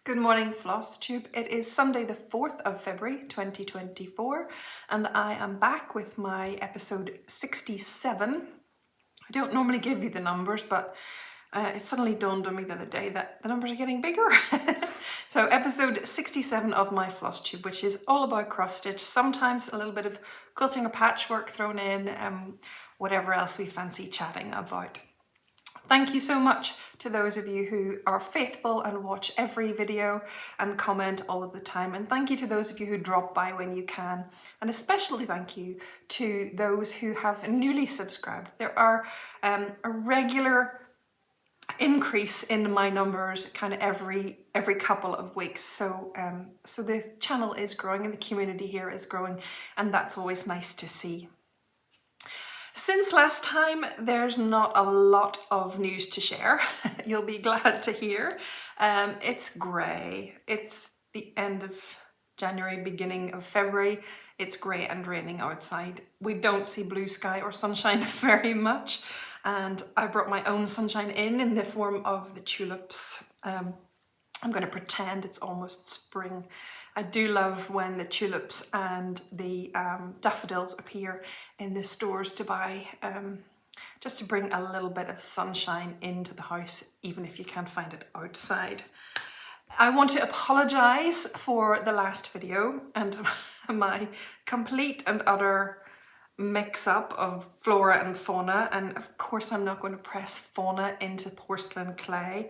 Good morning, Flosstube. It is Sunday the 4th of February 2024 and I am back with my episode 67. I don't normally give you the numbers, but it suddenly dawned on me the other day that the numbers are getting bigger. So episode 67 of my Flosstube, which is all about cross stitch, sometimes a little bit of quilting or patchwork thrown in, whatever else we fancy chatting about. Thank you so much to those of you who are faithful and watch every video and comment all of the time. And thank you to those of you who drop by when you can. And especially thank you to those who have newly subscribed. There are a regular increase in my numbers kind of every couple of weeks. So the channel is growing and the community here is growing, and that's always nice to see. Since last time, there's not a lot of news to share. You'll be glad to hear. It's grey. It's the end of January, beginning of February. It's grey and raining outside. We don't see blue sky or sunshine very much. And I brought my own sunshine in the form of the tulips. I'm going to pretend it's almost spring. I do love when the tulips and the daffodils appear in the stores to buy, just to bring a little bit of sunshine into the house, even if you can't find it outside. I want to apologise for the last video and my complete and utter mix-up of flora and fauna, and of course I'm not going to press fauna into porcelain clay.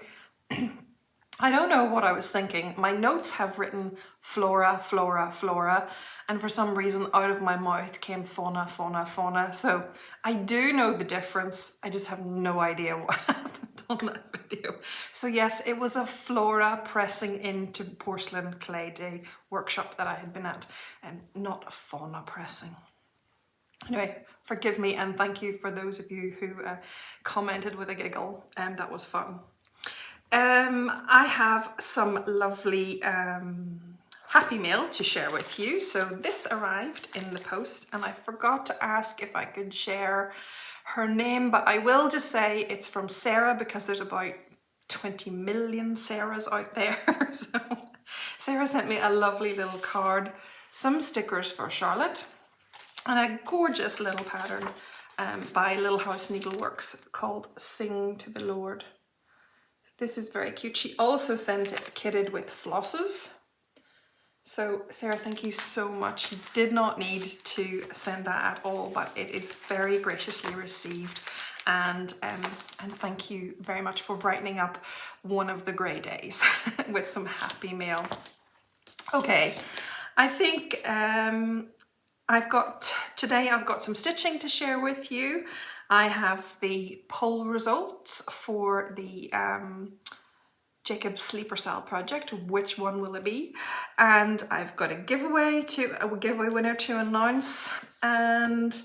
I don't know what I was thinking. My notes have written flora, flora, flora, and for some reason out of my mouth came fauna, fauna, fauna. So I do know the difference. I just have no idea what happened on that video. So yes, it was a flora pressing into porcelain clay day workshop that I had been at, and not a fauna pressing. Anyway, forgive me and thank you for those of you who commented with a giggle, and that was fun. I have some lovely happy mail to share with you. So this arrived in the post and I forgot to ask if I could share her name, but I will just say it's from Sarah because there's about 20 million Sarahs out there. So Sarah sent me a lovely little card, some stickers for Charlotte, and a gorgeous little pattern by Little House Needleworks called Sing to the Lord. This is very cute. She also sent it kitted with flosses. So Sarah, thank you so much. You did not need to send that at all, but it is very graciously received. And thank you very much for brightening up one of the grey days with some happy mail. Okay, I think I've got some stitching to share with you. I have the poll results for the Jacob's Sleeper SAL project. Which one will it be? And I've got a giveaway winner to announce, and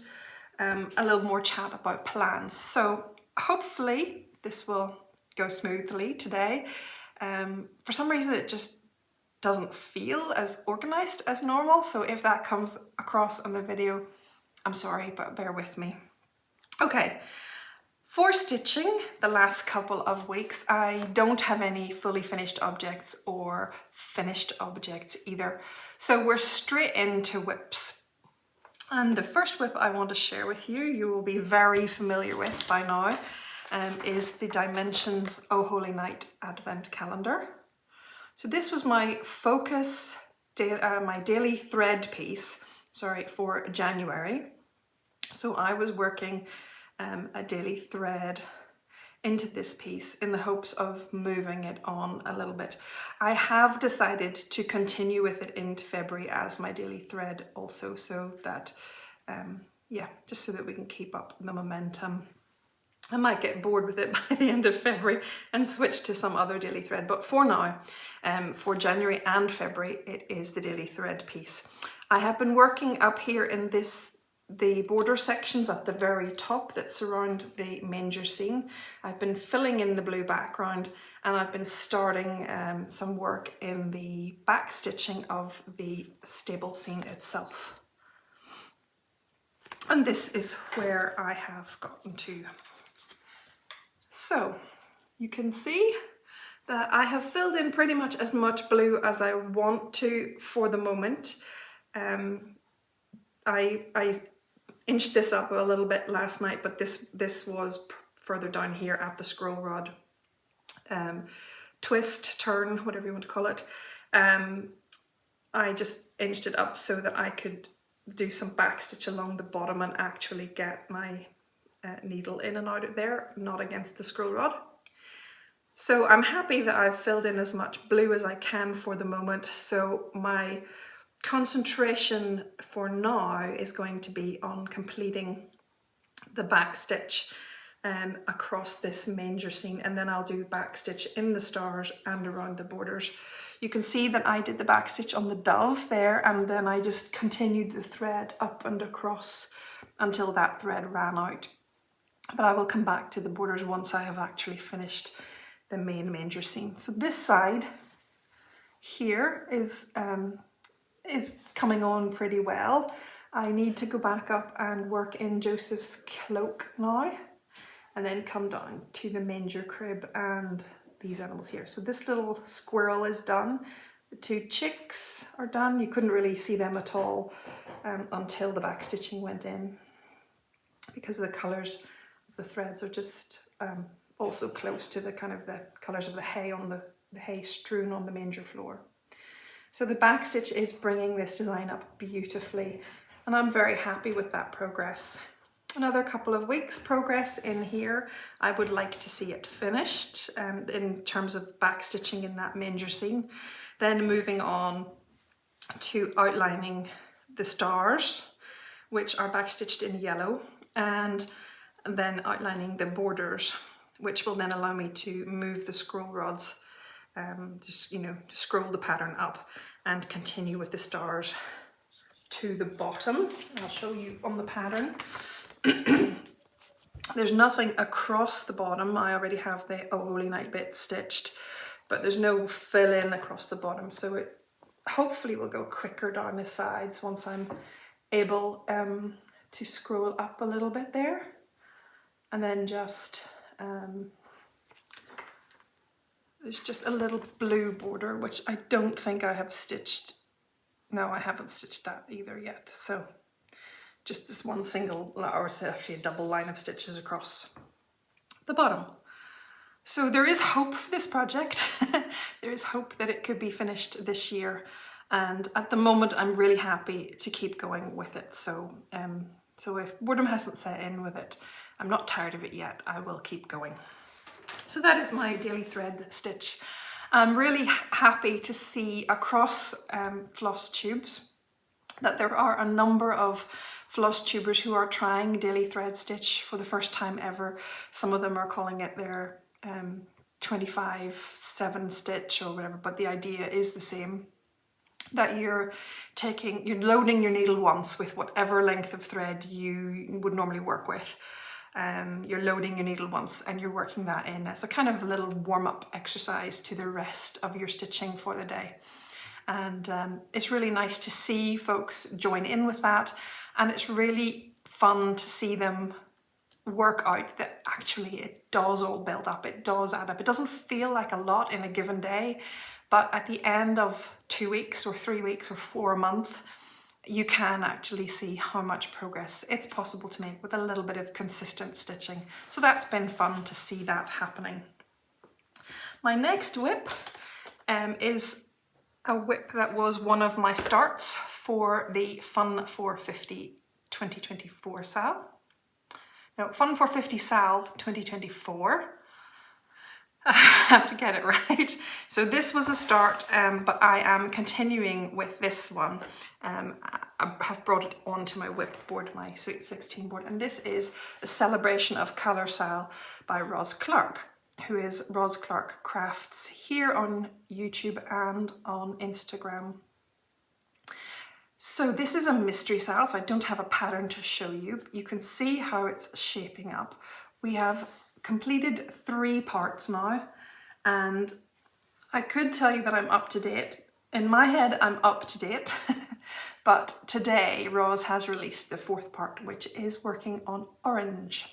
a little more chat about plans. So hopefully this will go smoothly today. For some reason it just doesn't feel as organized as normal. So if that comes across on the video, I'm sorry, but bear with me. Okay, for stitching the last couple of weeks, I don't have any fully finished objects or finished objects either. So we're straight into whips. And the first whip I want to share with you, you will be very familiar with by now, is the Dimensions Oh Holy Night Advent Calendar. So this was my focus, my daily thread piece, for January. So I was working a daily thread into this piece in the hopes of moving it on a little bit. I have decided to continue with it into February as my daily thread also, so that, just so that we can keep up the momentum. I might get bored with it by the end of February and switch to some other daily thread, but for now, for January and February, it is the daily thread piece. I have been working up here in the border sections at the very top that surround the manger scene. I've been filling in the blue background, and I've been starting some work in the back stitching of the stable scene itself. And this is where I have gotten to. So you can see that I have filled in pretty much as much blue as I want to for the moment. I inched this up a little bit last night, but this was further down here at the scroll rod twist, turn, whatever you want to call it. I just inched it up so that I could do some backstitch along the bottom and actually get my needle in and out of there, not against the scroll rod. So I'm happy that I've filled in as much blue as I can for the moment. So my concentration for now is going to be on completing the backstitch across this manger scene, and then I'll do backstitch in the stars and around the borders. You can see that I did the backstitch on the dove there, and then I just continued the thread up and across until that thread ran out. But I will come back to the borders once I have actually finished the main manger scene. So this side here is coming on pretty well. I need to go back up and work in Joseph's cloak now, and then come down to the manger crib and these animals here. So this little squirrel is done. The two chicks are done. You couldn't really see them at all until the backstitching went in, because the colours of the threads are just also close to the kind of the colours of the hay on the hay strewn on the manger floor. So the backstitch is bringing this design up beautifully, and I'm very happy with that progress. Another couple of weeks progress in here. I would like to see it finished in terms of backstitching in that manger scene. Then moving on to outlining the stars, which are backstitched in yellow, and then outlining the borders, which will then allow me to move the scroll rods, just, you know, to scroll the pattern up and continue with the stars to the bottom. I'll show you on the pattern. There's nothing across the bottom. I already have the Oh Holy Night bit stitched, but there's no fill in across the bottom, so it hopefully will go quicker down the sides once I'm able to scroll up a little bit there, and then just there's just a little blue border, which I don't think I have stitched. No, I haven't stitched that either yet. So just this one single, or actually a double line of stitches across the bottom. So there is hope for this project. There is hope that it could be finished this year. And at the moment, I'm really happy to keep going with it. So, so if boredom hasn't set in with it, I'm not tired of it yet, I will keep going. So that is my daily thread stitch. I'm really happy to see across floss tubes that there are a number of floss tubers who are trying daily thread stitch for the first time ever. Some of them are calling it their 25/7 stitch or whatever, but the idea is the same. That you're loading your needle once with whatever length of thread you would normally work with. You're loading your needle once and you're working that in as a kind of a little warm-up exercise to the rest of your stitching for the day. And it's really nice to see folks join in with that, and it's really fun to see them work out that actually it does all build up, it does add up. It doesn't feel like a lot in a given day, but at the end of 2 weeks or 3 weeks or 4 months, you can actually see how much progress it's possible to make with a little bit of consistent stitching. So that's been fun to see that happening. My next whip is a whip that was one of my starts for the Fun 450 2024 SAL. No, Fun 450 SAL 2024. I have to get it right. So this was a start, but I am continuing with this one. I have brought it onto my whip board, my Sweet 16 board, and this is a celebration of Colour SAL by Roz Clark, who is Roz Clark Crafts here on YouTube and on Instagram. So this is a mystery SAL, so I don't have a pattern to show you. You can see how it's shaping up. We have completed 3 parts now, and I could tell you that I'm up to date. In my head, I'm up to date, but today Roz has released the 4th part, which is working on orange.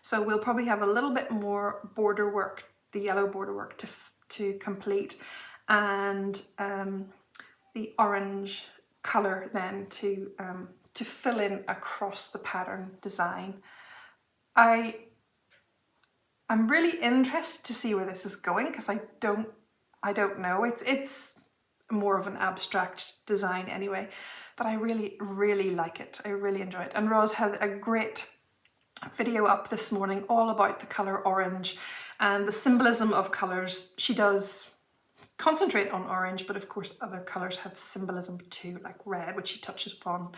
So we'll probably have a little bit more border work, the yellow border work to to complete, and the orange colour then to fill in across the pattern design. I'm really interested to see where this is going, because I don't know. It's more of an abstract design anyway, but I really like it. I really enjoy it. And Roz had a great video up this morning all about the colour orange and the symbolism of colours. She does concentrate on orange, but of course other colours have symbolism too, like red, which she touches upon,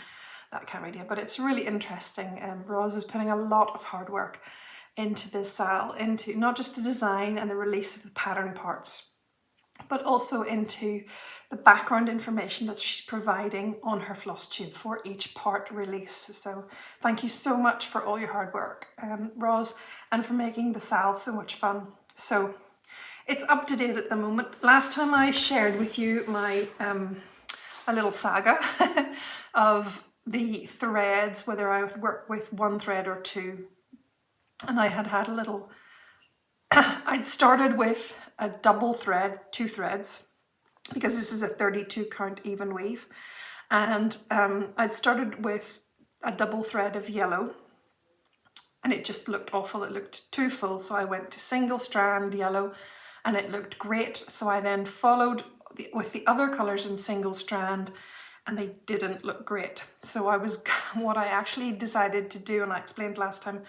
that kind of idea. But it's really interesting. Roz is putting a lot of hard work into this SAL, into not just the design and the release of the pattern parts, but also into the background information that she's providing on her floss tube for each part release. So thank you so much for all your hard work, Roz, and for making the SAL so much fun. So it's up to date at the moment. Last time I shared with you my a little saga of the threads, whether I would work with one thread or two, and I had a little I'd started with a double thread, 2 threads, because this is a 32 count even weave, and I'd started with a double thread of yellow, and it just looked awful. It looked too full, so I went to single strand yellow, and it looked great. So I then followed with the other colours in single strand, and they didn't look great. So what I actually decided to do, and I explained last time,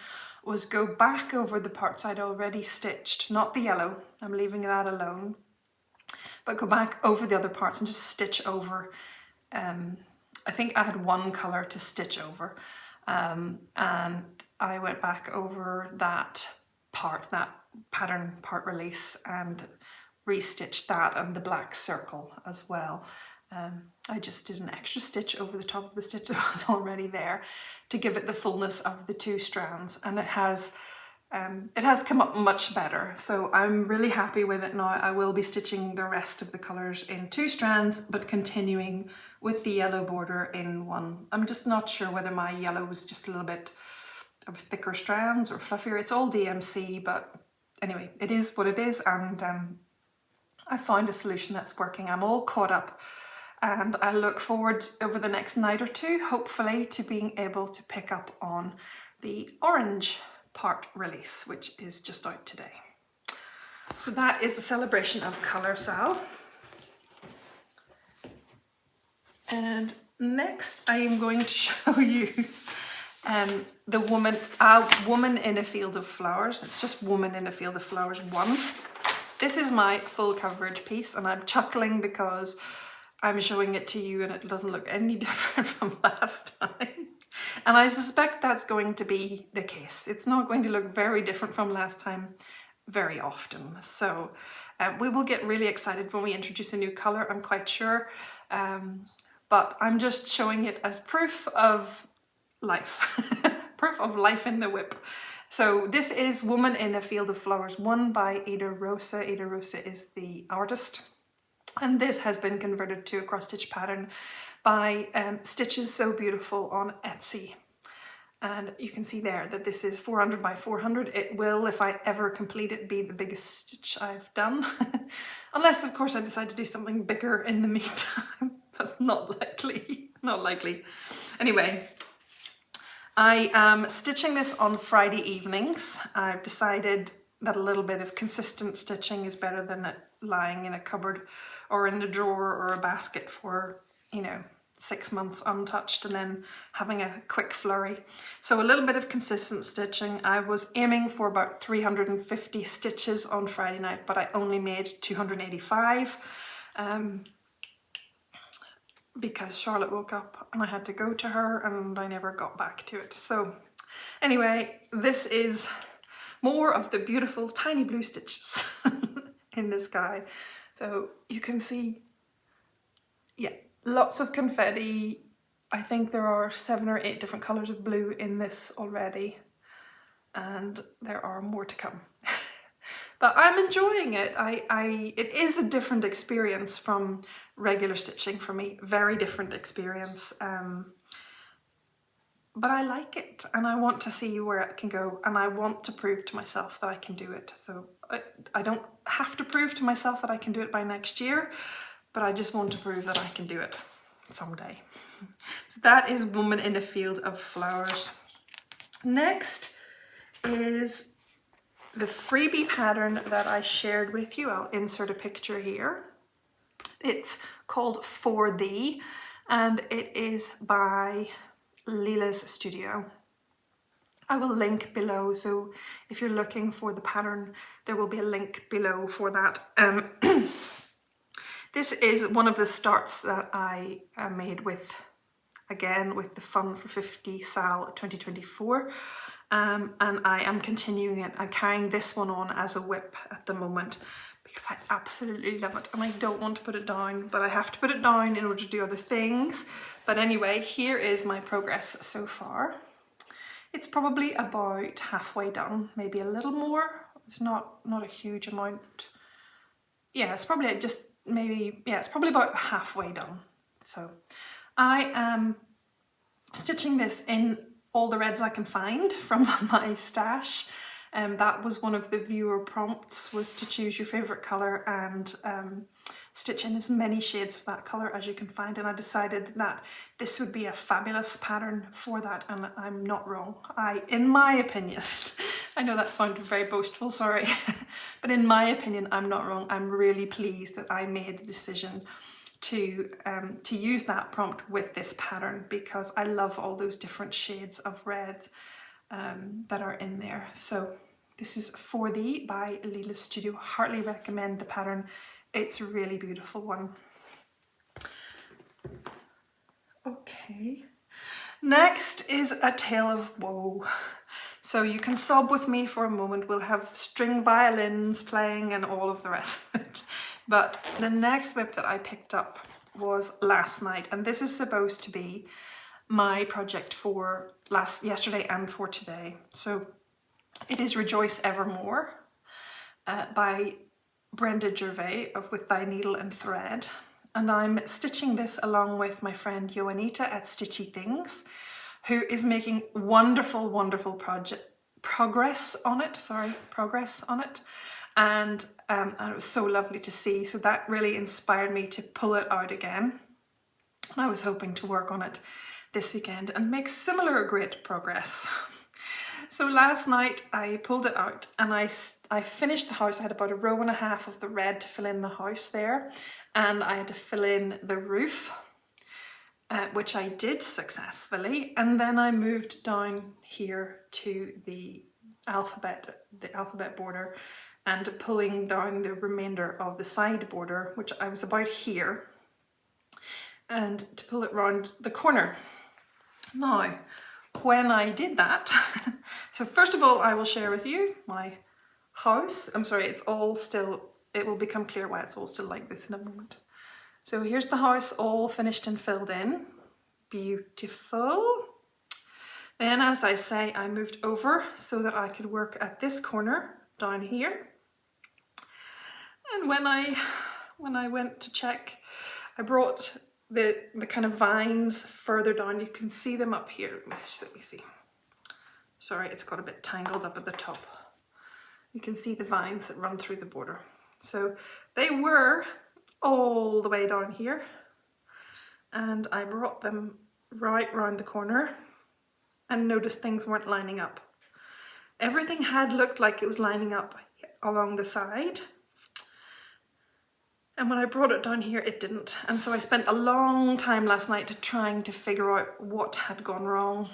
was go back over the parts I'd already stitched, not the yellow, I'm leaving that alone, but go back over the other parts and just stitch over. I think I had one colour to stitch over, and I went back over that part, that pattern part release, and restitched that and the black circle as well. I just did an extra stitch over the top of the stitch that was already there to give it the fullness of the 2 strands, and it has come up much better. So I'm really happy with it now. I will be stitching the rest of the colours in 2 strands, but continuing with the yellow border in 1. I'm just not sure whether my yellow was just a little bit of thicker strands or fluffier. It's all DMC, but anyway, it is what it is, and I found a solution that's working. I'm all caught up, and I look forward over the next night or two, hopefully, to being able to pick up on the orange part release, which is just out today. So that is the celebration of colour SAL. And next I am going to show you a woman in a field of flowers. It's just Woman in a Field of Flowers 1. This is my full coverage piece, and I'm chuckling because I'm showing it to you and it doesn't look any different from last time. And I suspect that's going to be the case. It's not going to look very different from last time very often. So we will get really excited when we introduce a new colour, I'm quite sure. But I'm just showing it as proof of life. Proof of life in the whip. So this is Woman in a Field of Flowers 1 by Ada Rosa. Ada Rosa is the artist. And this has been converted to a cross stitch pattern by Stitches So Beautiful on Etsy. And you can see there that this is 400 by 400. It will, if I ever complete it, be the biggest stitch I've done. Unless, of course, I decide to do something bigger in the meantime, but not likely, not likely. Anyway, I am stitching this on Friday evenings. I've decided that a little bit of consistent stitching is better than it lying in a cupboard or in a drawer or a basket for, 6 months untouched and then having a quick flurry. So a little bit of consistent stitching. I was aiming for about 350 stitches on Friday night, but I only made 285 because Charlotte woke up and I had to go to her and I never got back to it. So anyway, this is more of the beautiful tiny blue stitches in the sky. So you can see, yeah, lots of confetti. I think there are 7 or 8 different colours of blue in this already, and there are more to come. But I'm enjoying it. It is a different experience from regular stitching for me. Very different experience. but I like it and I want to see where it can go, and I want to prove to myself that I can do it. So I don't have to prove to myself that I can do it by next year, but I just want to prove that I can do it someday. So that is Woman in a Field of Flowers. Next is the freebie pattern that I shared with you. I'll insert a picture here. It's called For Thee, and it is by Leela's Studio. I will link below, so if you're looking for the pattern, there will be a link below for that. This is one of the starts that I made with, again, with the Fun for 50 SAL 2024. And I am continuing it. I'm carrying this one on as a whip at the moment because I absolutely love it and I don't want to put it down, but I have to put it down in order to do other things. But anyway, here is my progress so far. It's probably about halfway done, maybe a little more. It's not a huge amount. Yeah, it's probably just maybe, yeah, it's probably about halfway done. So I am stitching this in all the reds I can find from my stash. That was one of the viewer prompts, was to choose your favorite color and stitch in as many shades of that color as you can find, and I decided that this would be a fabulous pattern for that, and I'm not wrong. In my opinion, I know that sounded very boastful, sorry, but in my opinion, I'm not wrong. I'm really pleased that I made the decision to use that prompt with this pattern, because I love all those different shades of red that are in there. So this is For Thee by Leela's Studio. Heartily recommend the pattern. It's a really beautiful one. Okay, next is A Tale of Woe. So you can sob with me for a moment. We'll have string violins playing and all of the rest of it. But the next whip that I picked up was last night, and this is supposed to be my project for yesterday and for today. So it is Rejoice Evermore by Brenda Gervais of With Thy Needle and Thread, and I'm stitching this along with my friend Joanita at Stitchy Things, who is making wonderful progress on it, and it was so lovely to see. So that really inspired me to pull it out again, and I was hoping to work on it this weekend and make similar great progress. So last night I pulled it out and I finished the house. I had about a row and a half of the red to fill in the house there, and I had to fill in the roof, which I did successfully. And then I moved down here to the alphabet border and pulling down the remainder of the side border, which I was about here, and to pull it round the corner. Now, when I did that, so first of all, I will share with you my house. I'm sorry, it's all still, it will become clear why it's all still like this in a moment. So here's the house all finished and filled in. Beautiful. Then, as I say, I moved over so that I could work at this corner down here. And when I went to check, I brought the kind of vines further down. You can see them up here. Let me see. Sorry, it's got a bit tangled up at the top. You can see the vines that run through the border. So they were all the way down here, and I brought them right round the corner and noticed things weren't lining up. Everything had looked like it was lining up along the side, and when I brought it down here, it didn't. And so I spent a long time last night trying to figure out what had gone wrong.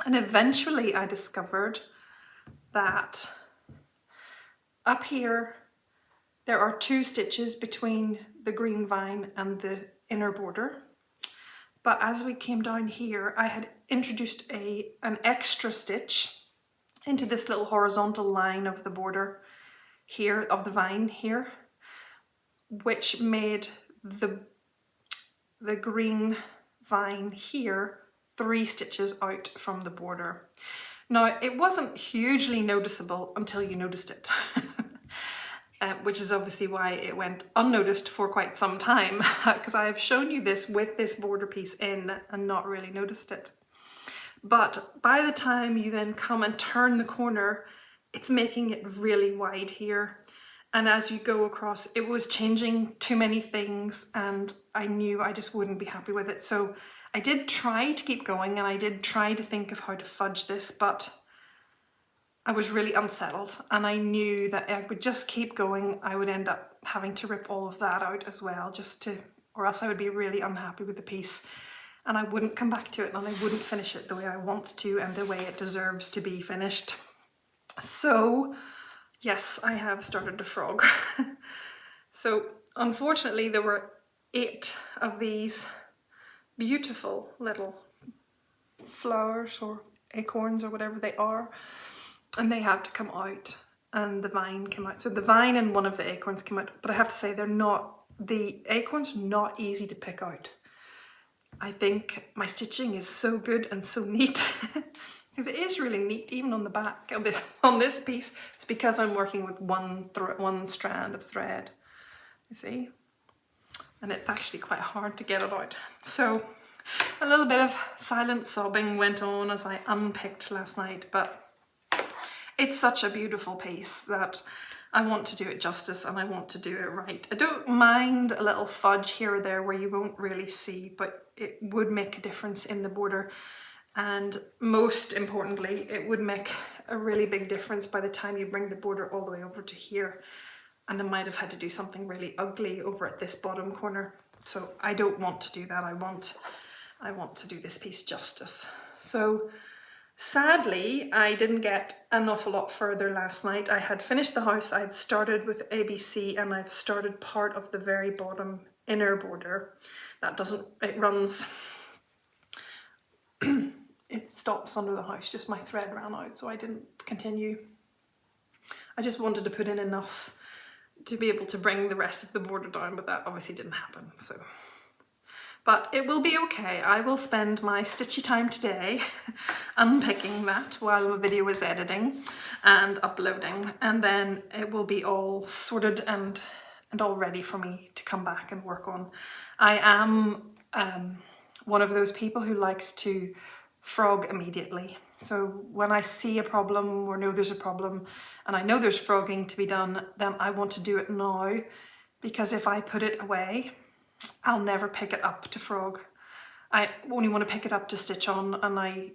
And eventually I discovered that up here, there are 2 stitches between the green vine and the inner border. But as we came down here, I had introduced an extra stitch into this little horizontal line of the border here, of the vine here, which made the green vine here 3 stitches out from the border. Now, it wasn't hugely noticeable until you noticed it, which is obviously why it went unnoticed for quite some time, because I have shown you this with this border piece in and not really noticed it. but by the time you then come and turn the corner, it's making it really wide here. And as you go across, it was changing too many things, and I knew I just wouldn't be happy with it. So I did try to keep going, and I did try to think of how to fudge this, but I was really unsettled, and I knew that I would just keep going. I would end up having to rip all of that out as well, or else I would be really unhappy with the piece, and I wouldn't come back to it, and I wouldn't finish it the way I want to and the way it deserves to be finished. So yes, I have started a frog. So unfortunately there were 8 of these beautiful little flowers or acorns or whatever they are, and they had to come out, and the vine came out. So the vine and one of the acorns came out, but I have to say the acorns are not easy to pick out. I think my stitching is so good and so neat. Because it is really neat, even on the back of this piece. It's because I'm working with one strand of thread, you see, and it's actually quite hard to get it out. So a little bit of silent sobbing went on as I unpicked last night, but it's such a beautiful piece that I want to do it justice, and I want to do it right. I don't mind a little fudge here or there where you won't really see, but it would make a difference in the border. And most importantly, it would make a really big difference by the time you bring the border all the way over to here. And I might have had to do something really ugly over at this bottom corner. So I don't want to do that. I want to do this piece justice. So sadly, I didn't get an awful lot further last night. I had finished the house. I'd started with ABC, and I've started part of the very bottom inner border. It runs it stops under the house, just my thread ran out, so I didn't continue. I just wanted to put in enough to be able to bring the rest of the border down, but that obviously didn't happen. But it will be okay. I will spend my stitchy time today unpicking that while the video is editing and uploading, and then it will be all sorted and all ready for me to come back and work on. I am one of those people who likes to frog immediately. So when I see a problem or know there's a problem and I know there's frogging to be done, then I want to do it now, because if I put it away, I'll never pick it up to frog. I only want to pick it up to stitch on, and I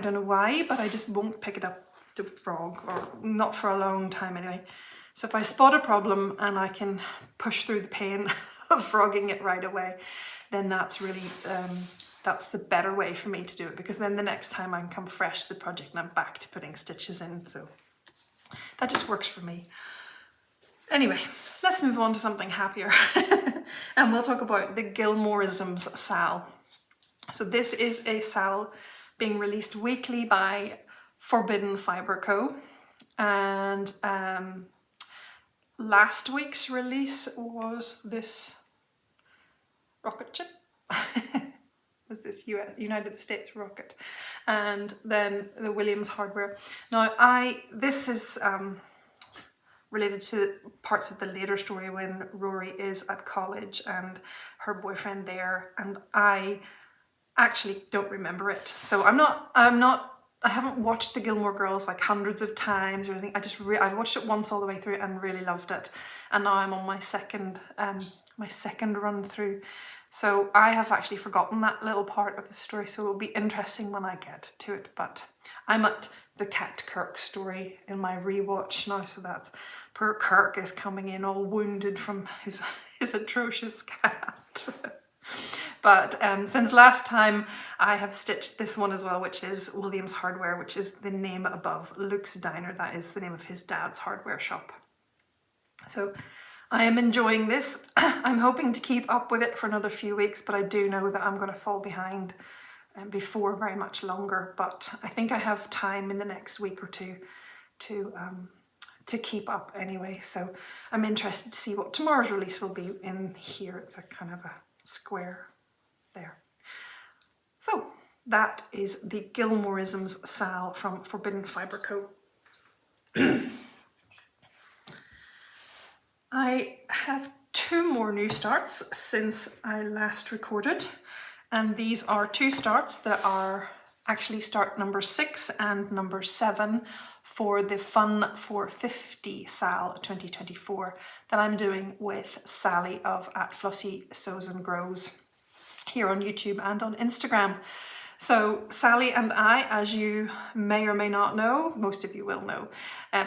don't know why, but I just won't pick it up to frog, or not for a long time anyway. So if I spot a problem and I can push through the pain of frogging it right away, then that's really that's the better way for me to do it, because then the next time I can come fresh to the project and I'm back to putting stitches in. So that just works for me. Anyway, let's move on to something happier. And we'll talk about the Gilmoreisms SAL. So this is a SAL being released weekly by Forbidden Fibre Co. And last week's release was this rocket ship. Was this United States rocket, and then the Williams hardware. Now this is related to parts of the later story when Rory is at college and her boyfriend there, and I actually don't remember it. So I haven't watched the Gilmore Girls like hundreds of times or anything. I've watched it once all the way through and really loved it, and now I'm on my second run through. So I have actually forgotten that little part of the story, so it'll be interesting when I get to it. But I'm at the Cat Kirk story in my rewatch now, so that poor Kirk is coming in all wounded from his atrocious cat. But since last time, I have stitched this one as well, which is Williams Hardware, which is the name above Luke's Diner. That is the name of his dad's hardware shop. So I am enjoying this. I'm hoping to keep up with it for another few weeks, but I do know that I'm going to fall behind before very much longer. But I think I have time in the next week or two to keep up anyway. So I'm interested to see what tomorrow's release will be in here. It's a kind of a square there. So that is the Gilmoreisms SAL from Forbidden Fibre Co. I have 2 more new starts since I last recorded, and these are 2 starts that are actually start number 6 and number 7 for the Fun for 50 SAL 2024 that I'm doing with Sally of @FlossySewsandGrows here on YouTube and on Instagram. So Sally and I, as you may or may not know, most of you will know,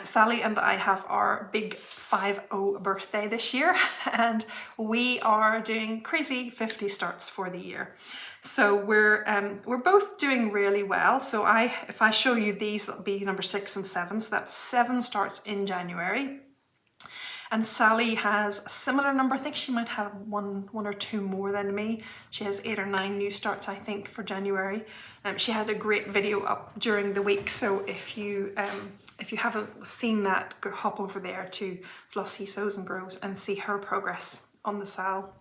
Sally and I have our big 50 birthday this year, and we are doing crazy 50 starts for the year. So we're both doing really well. So if I show you these, it'll be number 6 and 7. So that's 7 starts in January. And Sally has a similar number. I think she might have one or two more than me. She has 8 or 9 new starts, I think, for January. She had a great video up during the week, so if you haven't seen that, go hop over there to Flossy Sews and Grows and see her progress on the SAL.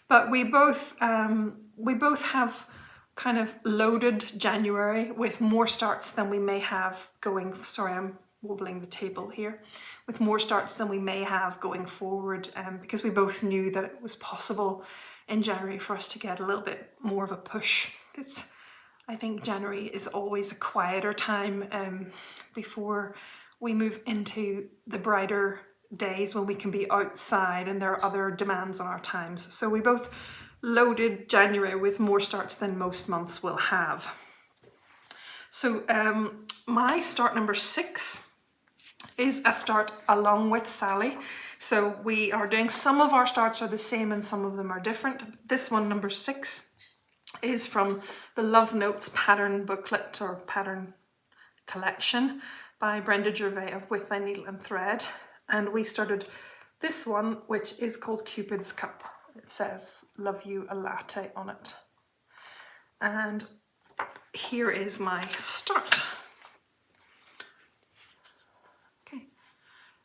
But we both have kind of loaded January with more starts than we may have going. Sorry, I'm wobbling the table here, with more starts than we may have going forward, because we both knew that it was possible in January for us to get a little bit more of a push. I think January is always a quieter time before we move into the brighter days when we can be outside and there are other demands on our times. So we both loaded January with more starts than most months will have. So my start number 6 is a start along with Sally. So we are doing, some of our starts are the same and some of them are different. This one, number 6, is from the Love Notes pattern booklet or pattern collection by Brenda Gervais of With Thy Needle and Thread. And we started this one, which is called Cupids Cup. It says "Love You a Latte" on it. And here is my start. Okay,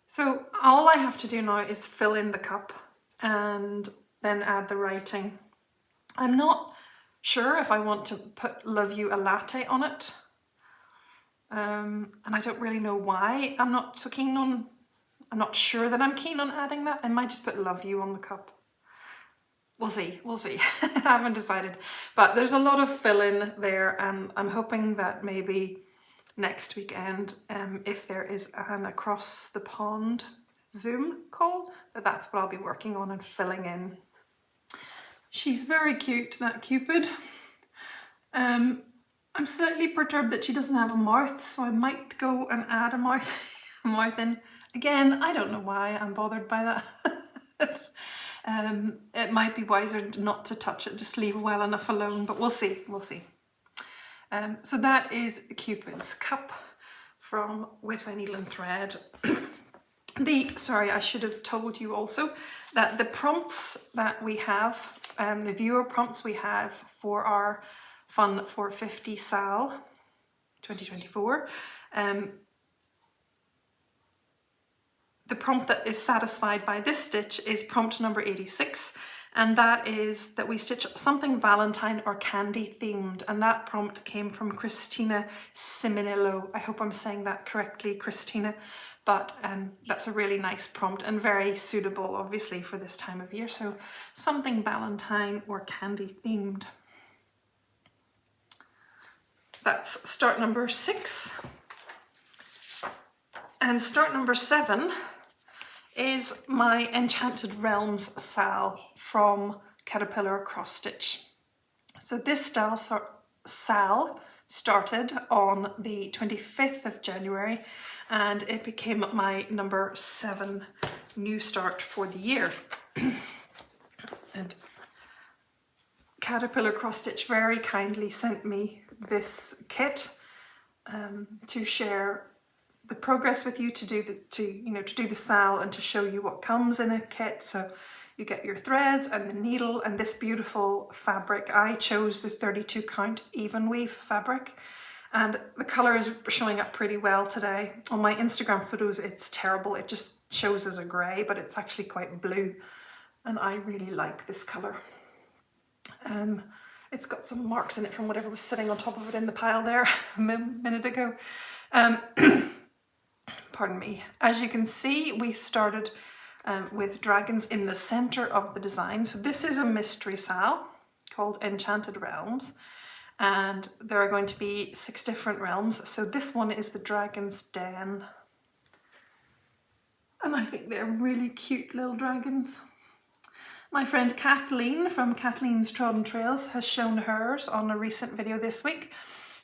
so all I have to do now is fill in the cup and then add the writing. I'm not sure if I want to put "Love You a Latte" on it, and I don't really know why I'm not so keen on, I'm not sure that I'm keen on adding that. I might just put "Love You" on the cup. We'll see. I haven't decided, but there's a lot of fill-in there, and I'm hoping that maybe next weekend, if there is an across the pond Zoom call, that's what I'll be working on and filling in. She's very cute, that Cupid. I'm slightly perturbed that she doesn't have a mouth, so I might go and add a mouth in. Again, I don't know why I'm bothered by that. It might be wiser not to touch it, just leave it well enough alone, but we'll see. So that is Cupid's Cup from With Thy Needle and Thread. Sorry, I should have told you also that the prompts that we have, the viewer prompts we have for our Fun for 50 SAL 2024, the prompt that is satisfied by this stitch is prompt number 86, and that is that we stitch something Valentine or candy themed, and that prompt came from Christina Simonillo. I hope I'm saying that correctly, Christina, but that's a really nice prompt and very suitable obviously for this time of year, so something Valentine or candy themed. That's start number 6. And start number 7 is my Enchanted Realms SAL from Caterpillar Cross Stitch. So this SAL started on the 25th of January, and it became my number 7 new start for the year. And Caterpillar Cross Stitch very kindly sent me this kit to share the progress with you, to do the SAL and to show you what comes in a kit. So you get your threads and the needle and this beautiful fabric. I chose the 32 count even weave fabric, and the color is showing up pretty well today. On my Instagram photos it's terrible, it just shows as a grey, but it's actually quite blue, and I really like this color. It's got some marks in it from whatever was sitting on top of it in the pile there a minute ago. Pardon me. As you can see, we started with dragons in the center of the design. So this is a mystery SAL called Enchanted Realms, and there are going to be 6 different realms. So this one is the Dragon's Den, and I think they're really cute little dragons. My friend Kathleen from Kathleen's sTroddenTrails has shown hers on a recent video this week.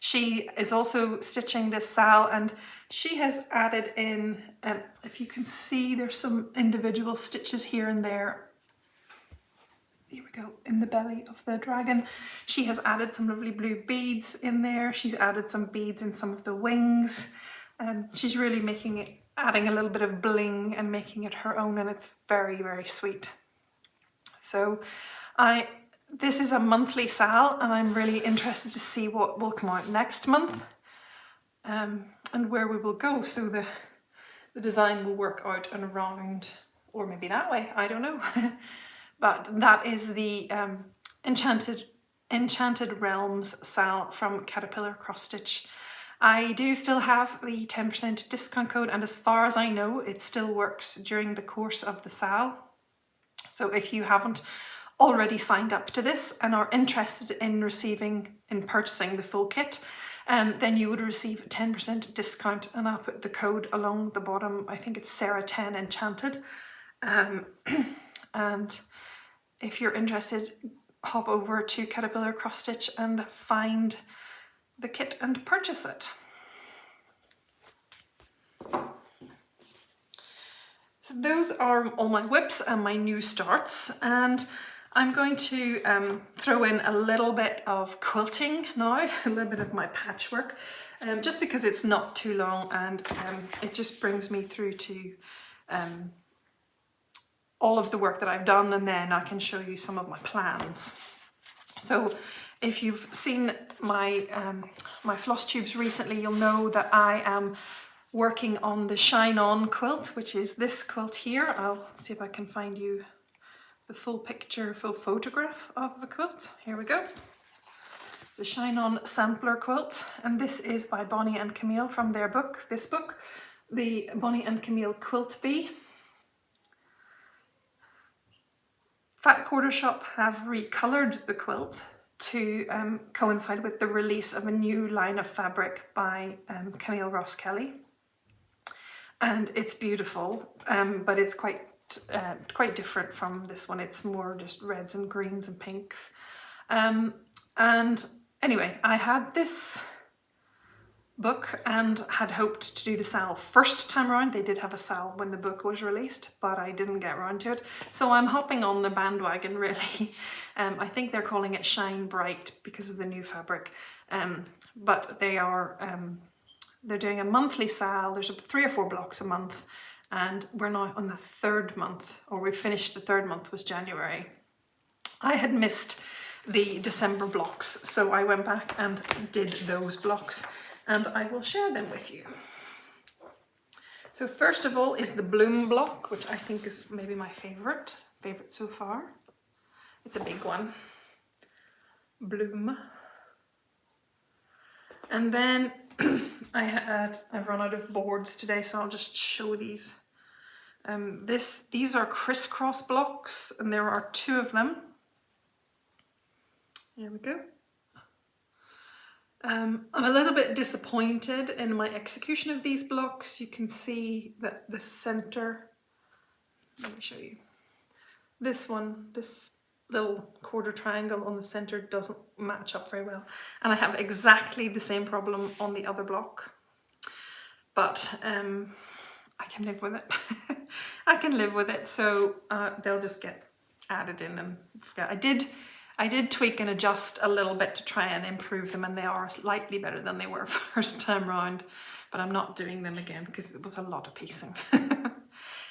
She is also stitching this SAL, and she has added in, if you can see, there's some individual stitches here and there. Here we go, in the belly of the dragon. She has added some lovely blue beads in there. She's added some beads in some of the wings. She's really making it, adding a little bit of bling and making it her own, and it's very, very sweet. So this is a monthly SAL, and I'm really interested to see what will come out next month, and where we will go. So the design will work out and around, or maybe that way, I don't know. But that is the Enchanted Realms SAL from Caterpillar Cross Stitch. I do still have the 10% discount code, and as far as I know, it still works during the course of the SAL. So if you haven't already signed up to this and are interested in purchasing the full kit, then you would receive a 10% discount, and I'll put the code along the bottom. I think it's Sarah10 Enchanted. And if you're interested, hop over to Caterpillar Cross Stitch and find the kit and purchase it. So those are all my whips and my new starts, and I'm going to throw in a little bit of quilting now, a little bit of my patchwork, just because it's not too long, and it just brings me through to all of the work that I've done, and then I can show you some of my plans. So if you've seen my my floss tubes recently, you'll know that I am working on the Shine On quilt, which is this quilt here. I'll see if I can find you the full picture, full photograph of the quilt. Here we go. The Shine On sampler quilt, and this is by Bonnie and Camille from their book, this book, the Bonnie and Camille Quilt Bee. Fat Quarter Shop have recolored the quilt to coincide with the release of a new line of fabric by Camille Ross Kelly, and it's beautiful, but it's quite different from this one. It's more just reds and greens and pinks, and anyway, I had this book and had hoped to do the SAL first time around. They did have a SAL when the book was released, but I didn't get around to it. So I'm hopping on the bandwagon, really. I think they're calling it Shine Bright because of the new fabric. But they are, they're doing a monthly SAL. There's 3 or 4 blocks a month, and we're now on the 3rd month, or we finished the 3rd month, was January. I had missed the December blocks, so I went back and did those blocks, and I will share them with you. So first of all is the Bloom block, which I think is maybe my favorite so far. It's a big one. Bloom. And then I've run out of boards today, so I'll just show these. These are crisscross blocks, and there are 2 of them. Here we go. I'm a little bit disappointed in my execution of these blocks. You can see that the center, let me show you. This one, this little quarter triangle on the center doesn't match up very well. And I have exactly the same problem on the other block. But I can live with it. I can live with it, so they'll just get added in and forget. I did tweak and adjust a little bit to try and improve them, and they are slightly better than they were first time round, but I'm not doing them again because it was a lot of piecing.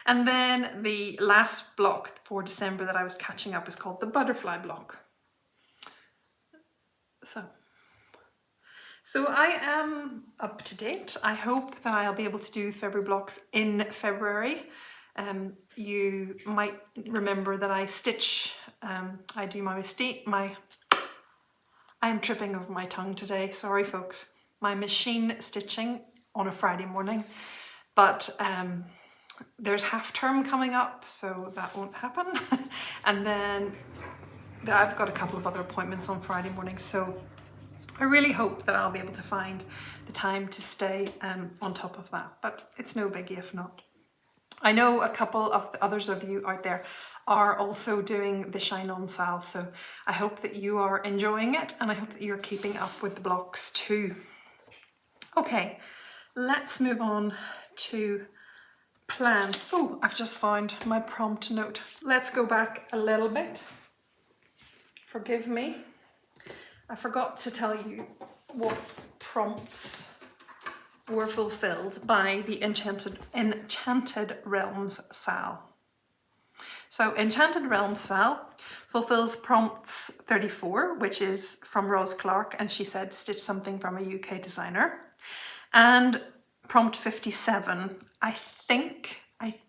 And then the last block for December that I was catching up is called the Butterfly block. So I am up to date. I hope that I'll be able to do February blocks in February. You might remember that I stitch, I do I'm tripping over my tongue today, sorry folks. My machine stitching on a Friday morning, but there's half term coming up, so that won't happen. And then I've got a couple of other appointments on Friday morning, so I really hope that I'll be able to find the time to stay on top of that, but it's no biggie if not. I know a couple of the others of you out there are also doing the Shine On SAL, so I hope that you are enjoying it and I hope that you're keeping up with the blocks too. Okay, let's move on to plans. Oh, I've just found my prompt note. Let's go back a little bit. Forgive me. I forgot to tell you what prompts were fulfilled by the Enchanted Realms SAL. So Enchanted Realms SAL fulfills prompts 34, which is from Rose Clark, and she said stitch something from a UK designer. And prompt 57, I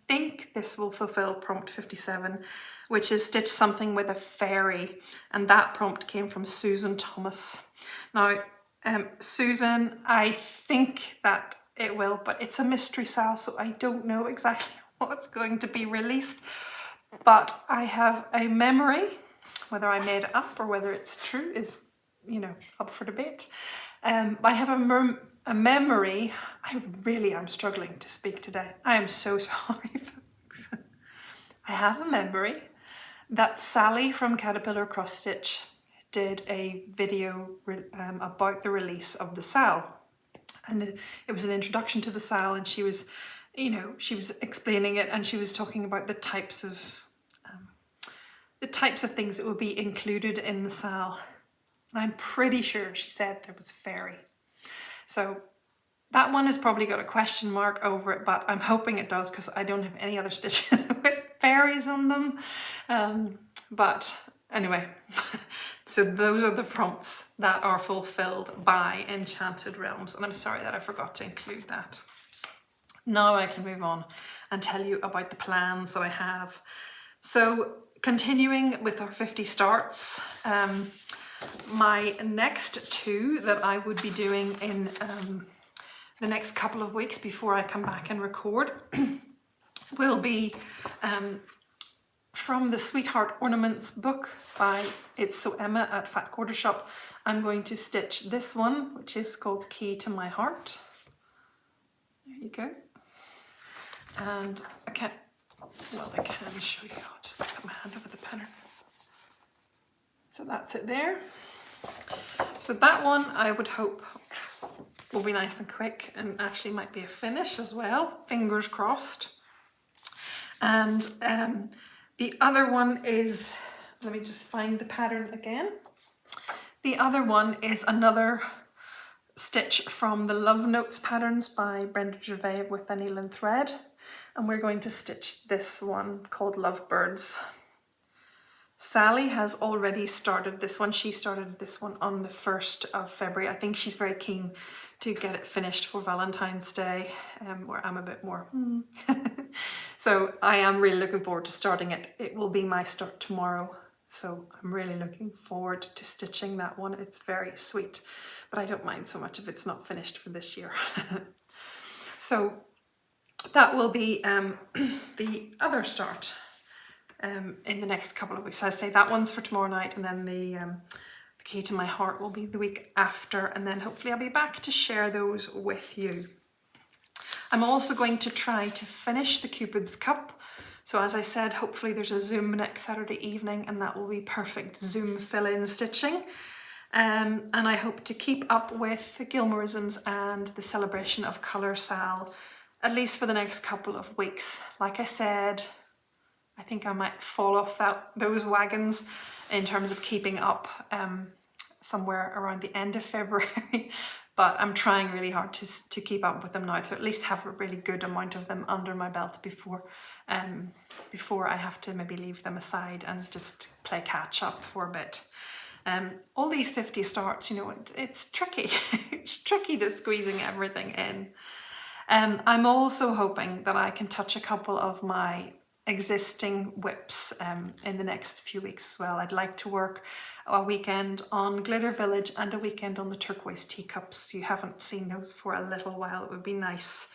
think this will fulfill prompt 57, which is stitch something with a fairy, and that prompt came from Susan Thomas. Now, Susan, I think that it will, but it's a mystery SAL, so I don't know exactly what's going to be released. But I have a memory, whether I made it up or whether it's true is, you know, up for debate. I have a memory. I really am struggling to speak today. I am so sorry, folks. I have a memory that Sally from Caterpillar Cross Stitch did a video about the release of the SAL. And it was an introduction to the SAL, and she was, you know, she was explaining it, and she was talking about the types of things that would be included in the SAL. And I'm pretty sure she said there was fairy. So that one has probably got a question mark over it, but I'm hoping it does because I don't have any other stitches with fairies on them. But anyway, so those are the prompts that are fulfilled by Enchanted Realms, and I'm sorry that I forgot to include that. Now I can move on and tell you about the plans that I have. So continuing with our 50 starts, my next two that I would be doing in the next couple of weeks before I come back and record will be from the Sweetheart Ornaments book by It's So Emma at Fat Quarter Shop. I'm going to stitch this one, which is called Key to My Heart. There you go. And I can show you. I'll just put my hand over the pattern. So that's it there. So that one I would hope will be nice and quick, and actually might be a finish as well. Fingers crossed. And the other one is, let me just find the pattern again. The other one is another stitch from the Love Notes patterns by Brenda Gervais with a needle and thread. And we're going to stitch this one called Lovebirds. Sally has already started this one. She started this one on the 1st of February. I think she's very keen to get it finished for Valentine's Day, where I'm a bit more. So I am really looking forward to starting it. It will be my start tomorrow. So I'm really looking forward to stitching that one. It's very sweet, but I don't mind so much if it's not finished for this year. So that will be the other start in the next couple of weeks. So I say that one's for tomorrow night, and then the Key to My Heart will be the week after, and then hopefully I'll be back to share those with you. I'm also going to try to finish the Cupids Cup. So as I said, hopefully there's a Zoom next Saturday evening, and that will be perfect Zoom fill-in stitching. And I hope to keep up with the Gilmorisms and the Celebration of Colour SAL, at least for the next couple of weeks. Like I said, I think I might fall off those wagons in terms of keeping up somewhere around the end of February, but I'm trying really hard to keep up with them now, to at least have a really good amount of them under my belt before I have to maybe leave them aside and just play catch up for a bit. All these 50 starts, you know, it's tricky. It's tricky to squeezing everything in. I'm also hoping that I can touch a couple of my existing whips in the next few weeks as well. I'd like to work a weekend on Glitter Village and a weekend on the turquoise teacups. You haven't seen those for a little while. It would be nice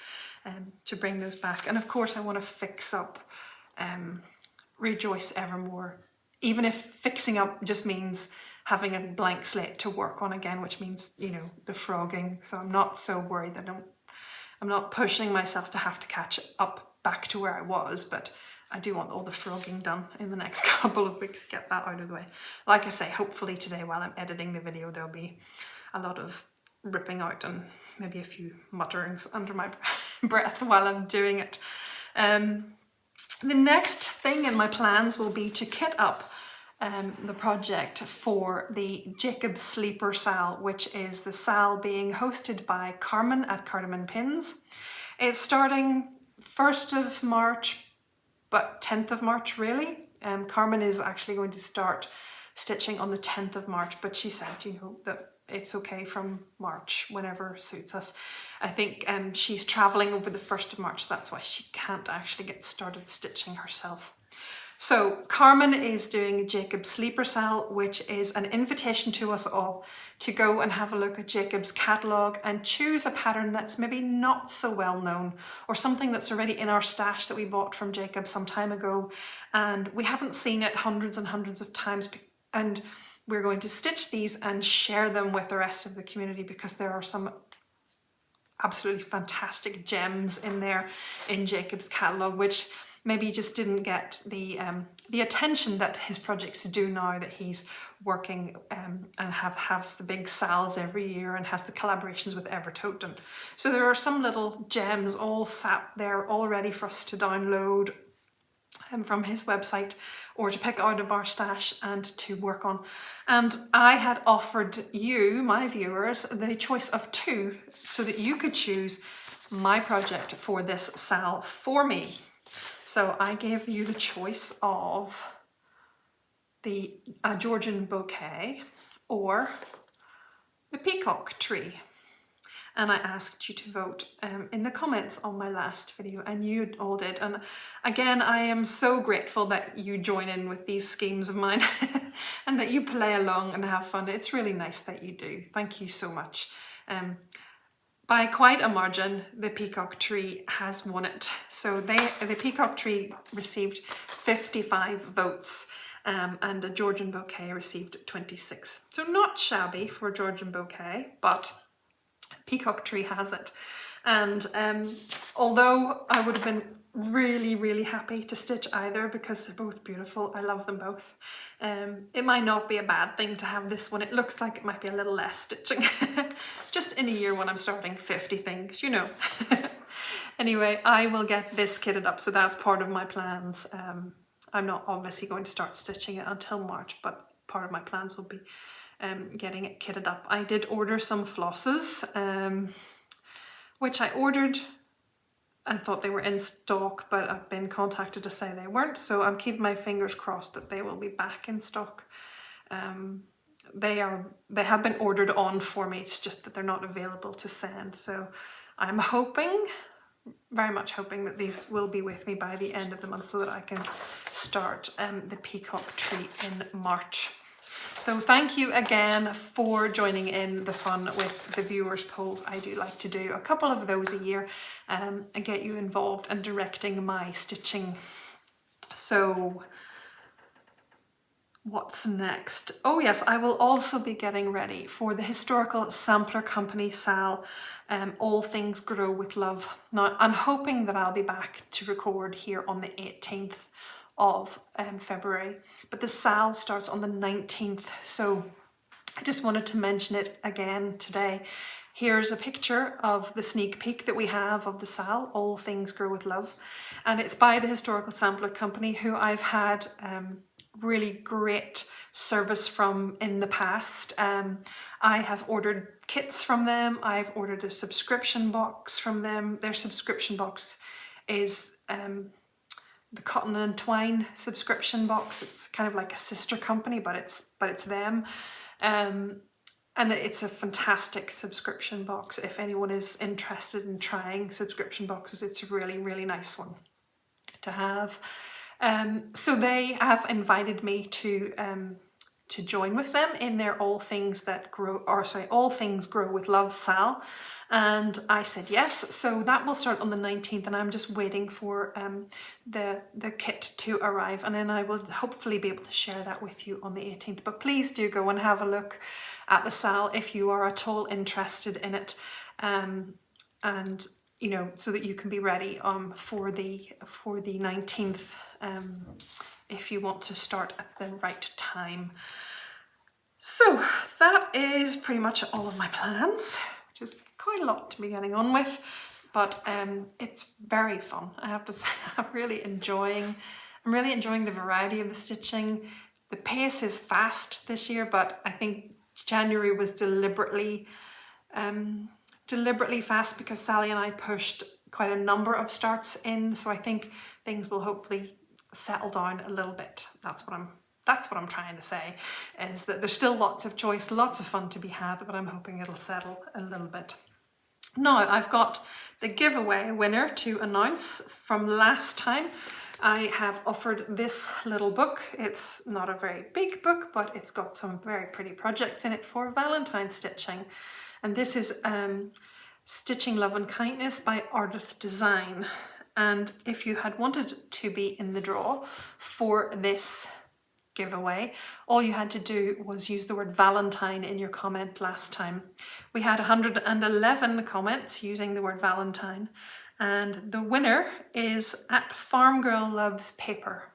to bring those back. And of course I want to fix up Rejoice Evermore, even if fixing up just means having a blank slate to work on again, which means, you know, the frogging. So I'm not so worried that I'm not pushing myself to have to catch up back to where I was, but I do want all the frogging done in the next couple of weeks, get that out of the way. Like I say, hopefully today while I'm editing the video, there'll be a lot of ripping out and maybe a few mutterings under my breath while I'm doing it. The next thing in my plans will be to kit up the project for the Jacob Sleeper SAL, which is the SAL being hosted by Carmen at Cardamom Pins. It's starting 1st of March, but 10th of March really. Carmen is actually going to start stitching on the 10th of March, but she said, you know, that it's okay from March, whenever suits us. I think she's traveling over the 1st of March, that's why she can't actually get started stitching herself. So Carmen is doing Jacob Sleeper SAL, which is an invitation to us all to go and have a look at Jacob's catalogue and choose a pattern that's maybe not so well known, or something that's already in our stash that we bought from Jacob some time ago and we haven't seen it hundreds and hundreds of times, and we're going to stitch these and share them with the rest of the community because there are some absolutely fantastic gems in there in Jacob's catalogue, which maybe just didn't get the attention that his projects do now, that he's working and has the big SALs every year and has the collaborations with Evertote. And so there are some little gems all sat there all ready for us to download from his website or to pick out of our stash and to work on. And I had offered you, my viewers, the choice of 2 so that you could choose my project for this SAL for me. So I gave you the choice of the Georgian bouquet or the peacock tree. And I asked you to vote in the comments on my last video, and you all did. And again, I am so grateful that you join in with these schemes of mine and that you play along and have fun. It's really nice that you do. Thank you so much. By quite a margin, the peacock tree has won it. So the peacock tree received 55 votes and the Georgian bouquet received 26. So not shabby for a Georgian bouquet, but peacock tree has it. And although I would have been really happy to stitch either because they're both beautiful, I love them both, it might not be a bad thing to have this one. It looks like it might be a little less stitching just in a year when I'm starting 50 things, you know. Anyway, I will get this kitted up, so that's part of my plans. I'm not obviously going to start stitching it until March, but part of my plans will be getting it kitted up. I did order some flosses, which I ordered and thought they were in stock, but I've been contacted to say they weren't, so I'm keeping my fingers crossed that they will be back in stock. They have been ordered on for me, it's just that they're not available to send. So I'm hoping, very much hoping, that these will be with me by the end of the month so that I can start the peacock tree in March. So thank you again for joining in the fun with the viewers polls. I do like to do a couple of those a year and get you involved and directing my stitching. So what's next? Oh yes, I will also be getting ready for the Historical Sampler Company SAL, All Things Grow with Love. Now I'm hoping that I'll be back to record here on the 18th of February, but the SAL starts on the 19th, so I just wanted to mention it again today. Here's a picture of the sneak peek that we have of the SAL, All Things Grow with Love, and it's by the Historical Sampler Company, who I've had really great service from in the past. I have ordered kits from them, I've ordered a subscription box from them. Their subscription box is the Cotton and Twine subscription box. It's kind of like a sister company, but it's them. And it's a fantastic subscription box. If anyone is interested in trying subscription boxes, it's a really nice one to have. So they have invited me to to join with them in their All Things Grow with Love SAL. And I said yes, so that will start on the 19th, and I'm just waiting for the kit to arrive, and then I will hopefully be able to share that with you on the 18th. But please do go and have a look at the SAL if you are at all interested in it, and you know, so that you can be ready for the 19th if you want to start at the right time. So that is pretty much all of my plans, which is quite a lot to be getting on with, but it's very fun. I have to say, I'm really enjoying the variety of the stitching. The pace is fast this year, but I think January was deliberately fast because Sally and I pushed quite a number of starts in, so I think things will hopefully settle down a little bit. That's what I'm trying to say, is that there's still lots of choice, lots of fun to be had, but I'm hoping it'll settle a little bit. Now I've got the giveaway winner to announce from last time. I have offered this little book. It's not a very big book, but it's got some very pretty projects in it for Valentine stitching. And this is Stitching Love and Kindness by Ardith Design. And if you had wanted to be in the draw for this giveaway, all you had to do was use the word Valentine in your comment last time. We had 111 comments using the word Valentine, and the winner is at Farm Girl Loves Paper.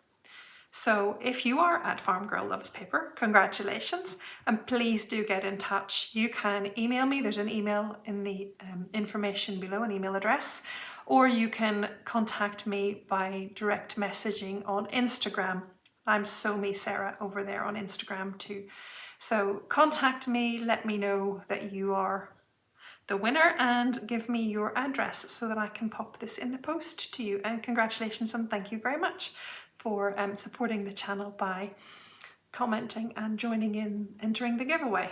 So if you are at Farm Girl Loves Paper, congratulations, and please do get in touch. You can email me, there's an email in the information below, an email address, or you can contact me by direct messaging on Instagram. I'm So Me Sarah over there on Instagram too. So contact me, let me know that you are the winner, and give me your address so that I can pop this in the post to you. And congratulations, and thank you very much for supporting the channel by commenting and joining in, entering the giveaway.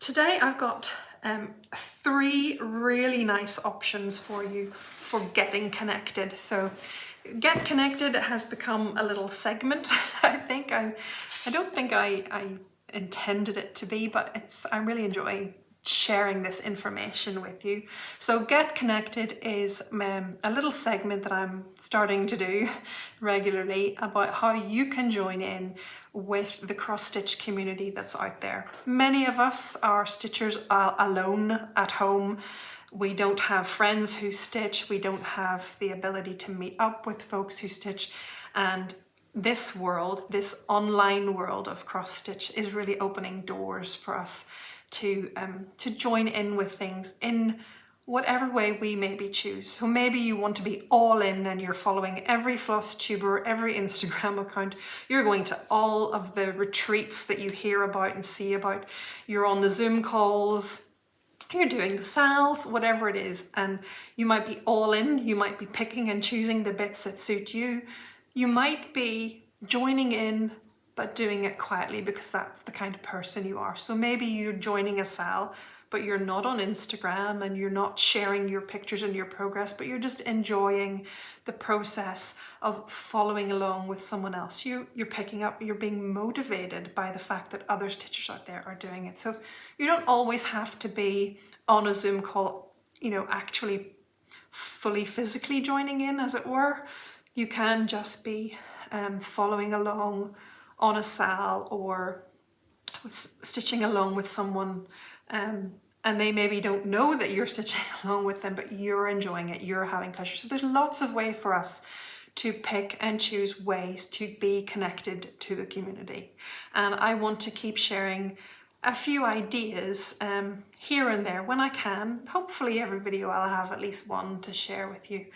Today I've got 3 really nice options for you for getting connected. So Get Connected has become a little segment. I don't think I intended it to be, but I really enjoy sharing this information with you. So Get Connected is a little segment that I'm starting to do regularly about how you can join in with the cross-stitch community that's out there. Many of us are stitchers alone at home. We don't have friends who stitch, we don't have the ability to meet up with folks who stitch, and this world, this online world of cross-stitch is really opening doors for us to join in with things in whatever way we maybe choose. So maybe you want to be all in and you're following every Flosstuber, every Instagram account, you're going to all of the retreats that you hear about and see about, you're on the Zoom calls, you're doing the SALs, whatever it is, and you might be all in, you might be picking and choosing the bits that suit you. You might be joining in but doing it quietly because that's the kind of person you are. So maybe you're joining a SAL, but you're not on Instagram and you're not sharing your pictures and your progress, but you're just enjoying the process of following along with someone else. You're picking up, you're being motivated by the fact that other stitchers out there are doing it. So you don't always have to be on a Zoom call, you know, actually fully physically joining in, as it were. You can just be following along on a SAL or stitching along with someone, and they maybe don't know that you're stitching along with them, but you're enjoying it, you're having pleasure. So there's lots of ways for us to pick and choose ways to be connected to the community. And I want to keep sharing a few ideas here and there when I can. Hopefully every video I'll have at least one to share with you.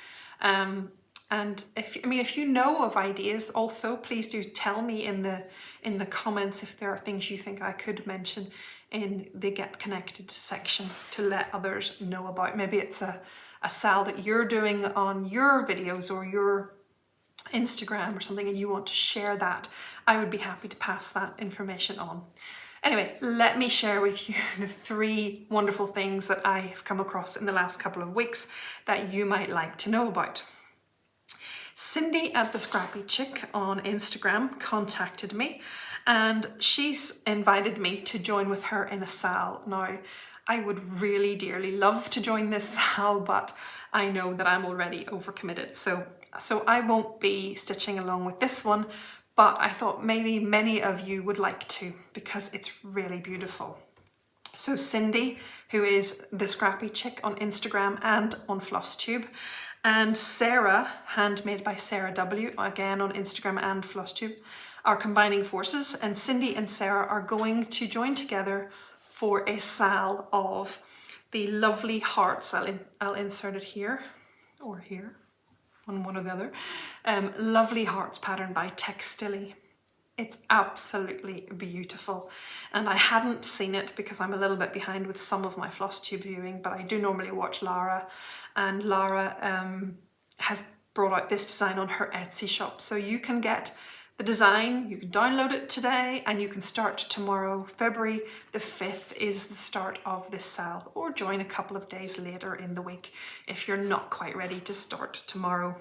And if you know of ideas also, please do tell me in the comments if there are things you think I could mention in the Get Connected section to let others know about. Maybe it's a SAL that you're doing on your videos or your Instagram or something and you want to share that. I would be happy to pass that information on. Anyway, let me share with you the 3 wonderful things that I've come across in the last couple of weeks that you might like to know about. Cyndi at the Scrappy Chick on Instagram contacted me, and she's invited me to join with her in a SAL. Now, I would really dearly love to join this SAL, but I know that I'm already overcommitted. So I won't be stitching along with this one, but I thought maybe many of you would like to, because it's really beautiful. So Cyndi, who is the Scrappy Chick on Instagram and on Flosstube, and Sarah, Handmade by Sarah W, again on Instagram and Flosstube, are combining forces, and Cyndi and Sarah are going to join together for a SAL of the lovely hearts. I'll insert it here or here, on one or the other. Lovely hearts pattern by Textilly. It's absolutely beautiful, and I hadn't seen it because I'm a little bit behind with some of my Flosstube viewing, but I do normally watch Lara, and Lara has brought out this design on her Etsy shop. So you can get the design, you can download it today, and you can start tomorrow. February the 5th is the start of this SAL, or join a couple of days later in the week if you're not quite ready to start tomorrow.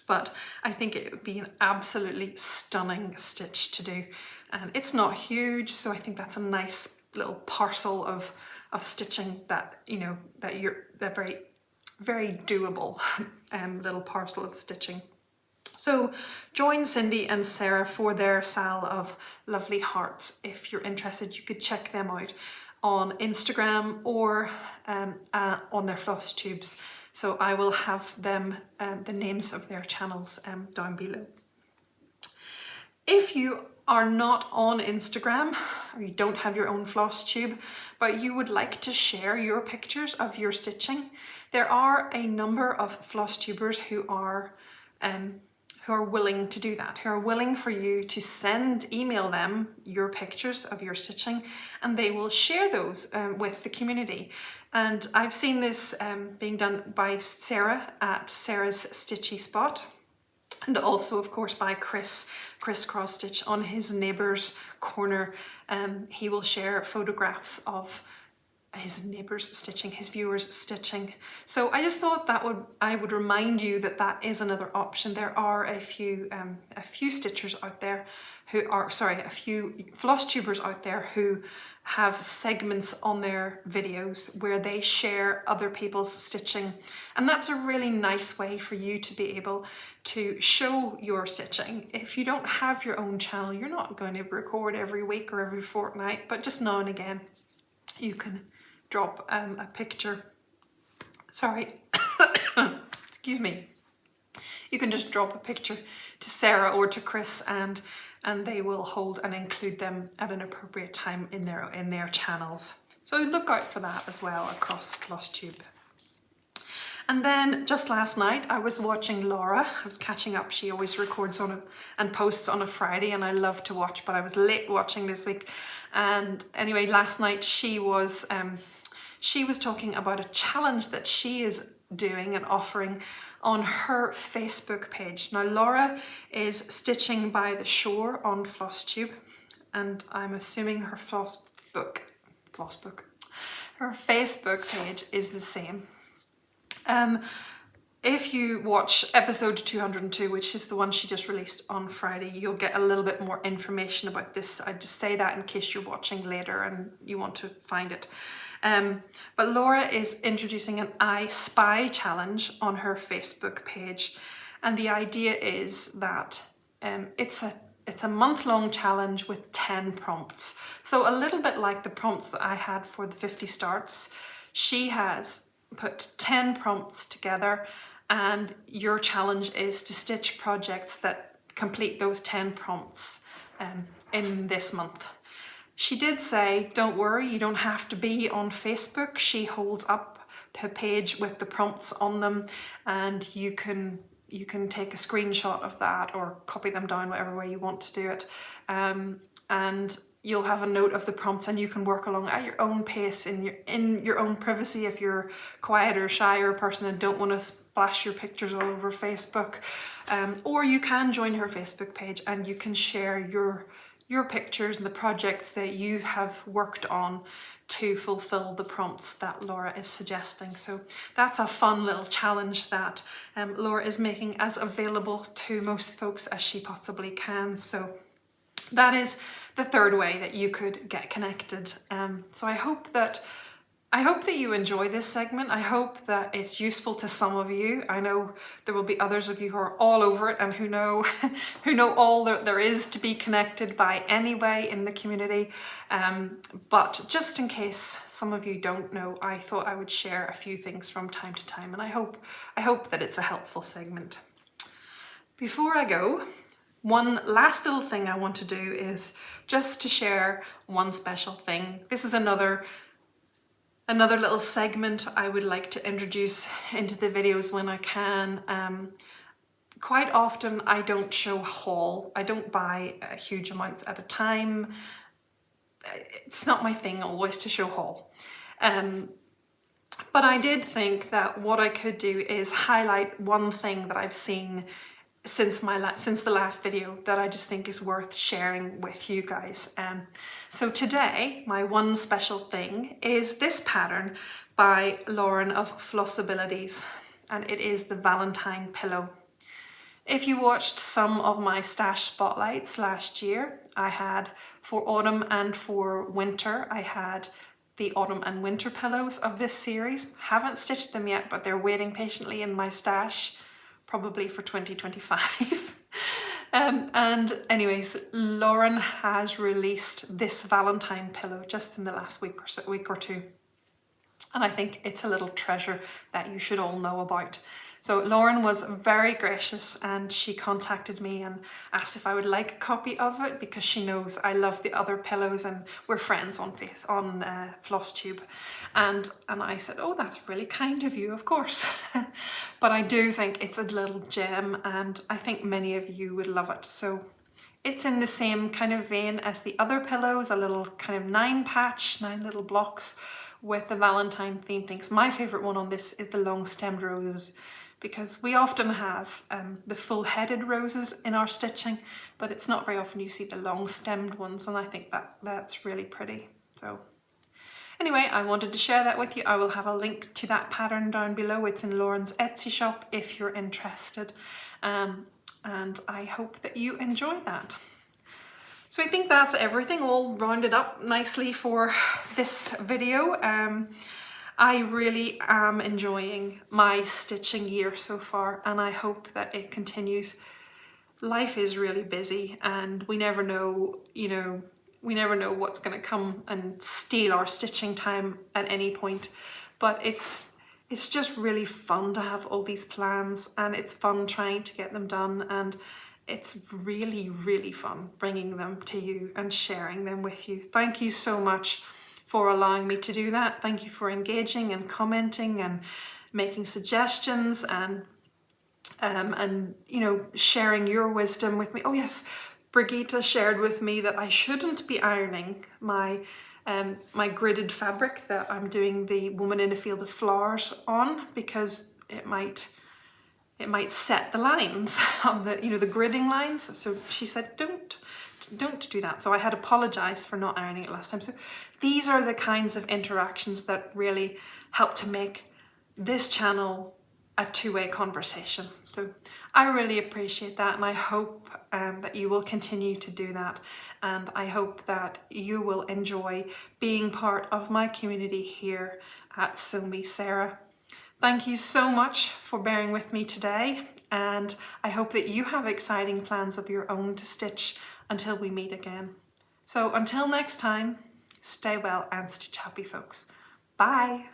But I think it would be an absolutely stunning stitch to do. And it's not huge, so I think that's a nice little parcel of stitching that, you know, that very, very doable little parcel of stitching. So join Cyndi and Sarah for their SAL of lovely hearts. If you're interested, you could check them out on Instagram or on their Flosstubes. So I will have them, the names of their channels down below. If you are not on Instagram, or you don't have your own Flosstube, but you would like to share your pictures of your stitching, there are a number of Flosstubers who are willing to do that, who are willing for you to email them your pictures of your stitching, and they will share those with the community. And I've seen this being done by Sarah at Sarah's Stitchy Spot, and also of course by Chris Cross Stitch on his neighbour's corner. He will share photographs of his neighbours stitching, his viewers stitching. So I just thought I would remind you that is another option. There are a few stitchers out there a few Flosstubers out there who have segments on their videos where they share other people's stitching, and that's a really nice way for you to be able to show your stitching. If you don't have your own channel, you're not going to record every week or every fortnight, but just now and again you can drop a picture. Sorry, excuse me. You can just drop a picture to Sarah or to Chris, and they will hold and include them at an appropriate time in their channels. So look out for that as well across Flosstube. And then just last night I was watching Laura. I was catching up. She always records and posts on a Friday, and I love to watch, but I was late watching this week. And anyway, last night she was talking about a challenge that she is doing and offering on her Facebook page. Now Laura is stitching by the shore on Flosstube, and I'm assuming her her Facebook page is the same. If you watch episode 202, which is the one she just released on Friday, you'll get a little bit more information about this. I just say that in case you're watching later and you want to find it. But Laura is introducing an I Spy challenge on her Facebook page, and the idea is that it's a month-long challenge with 10 prompts. So a little bit like the prompts that I had for the 50 starts. She has put 10 prompts together, and your challenge is to stitch projects that complete those 10 prompts in this month. She did say, don't worry, you don't have to be on Facebook. She holds up her page with the prompts on them, and you can take a screenshot of that or copy them down whatever way you want to do it. And you'll have a note of the prompts, and you can work along at your own pace in your own privacy if you're quiet or shy or a person and don't want to splash your pictures all over Facebook. Or you can join her Facebook page and you can share your your pictures and the projects that you have worked on to fulfill the prompts that Laura is suggesting. So that's a fun little challenge that Laura is making as available to most folks as she possibly can. So that is the third way that you could get connected. So I hope that you enjoy this segment. I hope that it's useful to some of you. I know there will be others of you who are all over it and who know all that there is to be connected by anyway in the community. But just in case some of you don't know, I thought I would share a few things from time to time, and I hope that it's a helpful segment. Before I go, one last little thing I want to do is just to share one special thing. This is another little segment I would like to introduce into the videos when I can. Quite often I don't show haul. I don't buy huge amounts at a time. It's not my thing always to show haul. But I did think that what I could do is highlight one thing that I've seen since the last video that I just think is worth sharing with you guys. So today, my one special thing is this pattern by Lauren of Flossabilities, and it is the Valentine pillow. If you watched some of my stash spotlights last year, I had for autumn and for winter, I had the autumn and winter pillows of this series. Haven't stitched them yet, but they're waiting patiently in my stash, probably for 2025. And anyways, Lauren has released this Valentine pillow just in the last week or two. And I think it's a little treasure that you should all know about. So Lauren was very gracious and she contacted me and asked if I would like a copy of it because she knows I love the other pillows and we're friends on Flosstube. And I said, oh, that's really kind of you, of course. But I do think it's a little gem and I think many of you would love it. So it's in the same kind of vein as the other pillows, a little kind of 9 little blocks with the Valentine theme things. My favorite one on this is the long stemmed roses, because we often have the full headed roses in our stitching, but it's not very often you see the long stemmed ones, and I think that's really pretty. So anyway, I wanted to share that with you. I will have a link to that pattern down below. It's in Lauren's Etsy shop if you're interested, and I hope that you enjoy that. So I think that's everything all rounded up nicely for this video. I really am enjoying my stitching year so far, and I hope that it continues. Life is really busy and we never know, we never know what's going to come and steal our stitching time at any point. But it's just really fun to have all these plans, and it's fun trying to get them done, and it's really, really fun bringing them to you and sharing them with you. Thank you so much for allowing me to do that. Thank you for engaging and commenting and making suggestions and sharing your wisdom with me. Oh yes, Brigitte shared with me that I shouldn't be ironing my gridded fabric that I'm doing the Woman in a Field of Flowers on, because it might set the lines on the the gridding lines. So she said don't do that. So I had apologized for not ironing it last time. So these are the kinds of interactions that really help to make this channel a two-way conversation. So I really appreciate that, and I hope that you will continue to do that, and I hope that you will enjoy being part of my community here at Sew Me Sarah. Thank you so much for bearing with me today, and I hope that you have exciting plans of your own to stitch until we meet again. So until next time, stay well and stitch happy, folks. Bye.